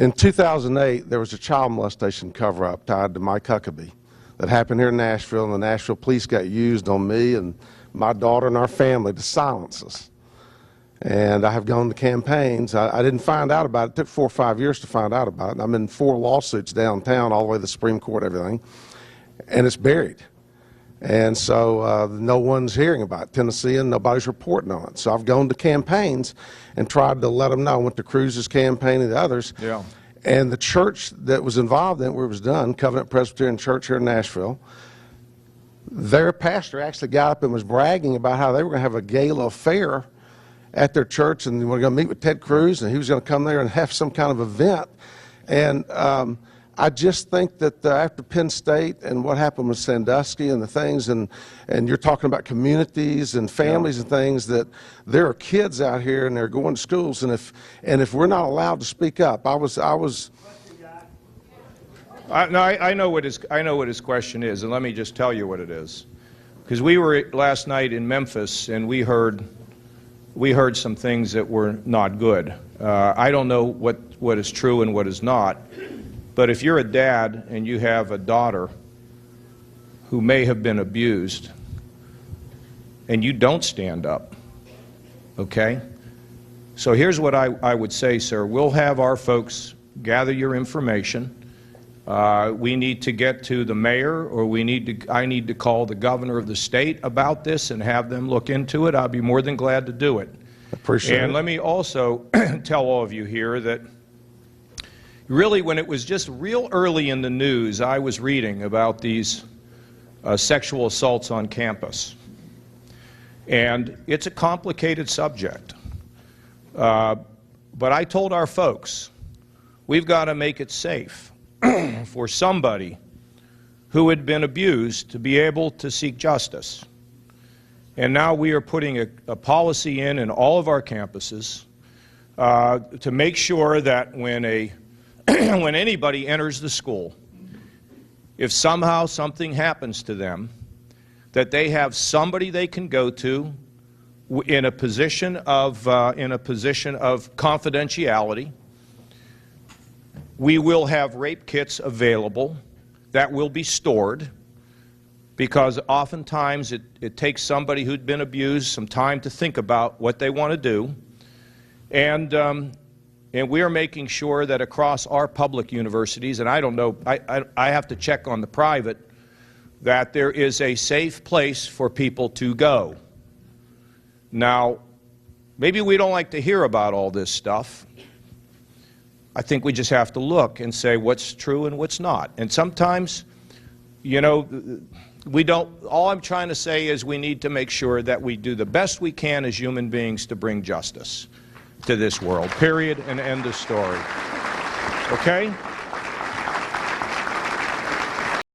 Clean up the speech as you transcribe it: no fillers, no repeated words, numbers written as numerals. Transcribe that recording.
In 2008, there was a child molestation cover-up tied to Mike Huckabee that happened here in Nashville, and the Nashville police got used on me and my daughter and our family to silence us. And I have gone to campaigns. I didn't find out about it. It took 4 or 5 years to find out about it. And I'm in 4 lawsuits downtown, all the way to the Supreme Court, everything. And it's buried. And so no one's hearing about it. Tennessee, and nobody's reporting on it. So I've gone to campaigns and tried to let them know. I went to Cruz's campaign and the others. Yeah. And the church that was involved in it, where it was done, Covenant Presbyterian Church here in Nashville, their pastor actually got up and was bragging about how they were going to have a gala affair at their church, and they were going to meet with Ted Cruz, and he was going to come there and have some kind of event. And I just think that after Penn State and what happened with Sandusky and the things, and you're talking about communities and families and things, that there are kids out here and they're going to schools, and if we're not allowed to speak up, I know what his question is, and let me just tell you what it is. Because we were last night in Memphis, and we heard some things that were not good. I don't know what is true and what is not, but if you're a dad and you have a daughter who may have been abused, and you don't stand up, okay? So here's what I would say, sir. We'll have our folks gather your information. We need to get to the mayor, or I need to call the governor of the state about this and have them look into it. I'll be more than glad to do it. Appreciate it. And let me also tell all of you here that really, when it was just real early in the news, I was reading about these sexual assaults on campus. And it's a complicated subject. But I told our folks, we've got to make it safe for somebody who had been abused to be able to seek justice. And now we are putting a policy in all of our campuses to make sure that when when anybody enters the school, if somehow something happens to them, that they have somebody they can go to in a position of confidentiality. We will have rape kits available that will be stored, because oftentimes it takes somebody who'd been abused some time to think about what they want to do. And we are making sure that across our public universities, and I don't know, I have to check on the private, that there is a safe place for people to go. Now, maybe we don't like to hear about all this stuff. I think we just have to look and say what's true and what's not. And sometimes, you know, we don't, all I'm trying to say is we need to make sure that we do the best we can as human beings to bring justice to this world, period, and end of story. Okay?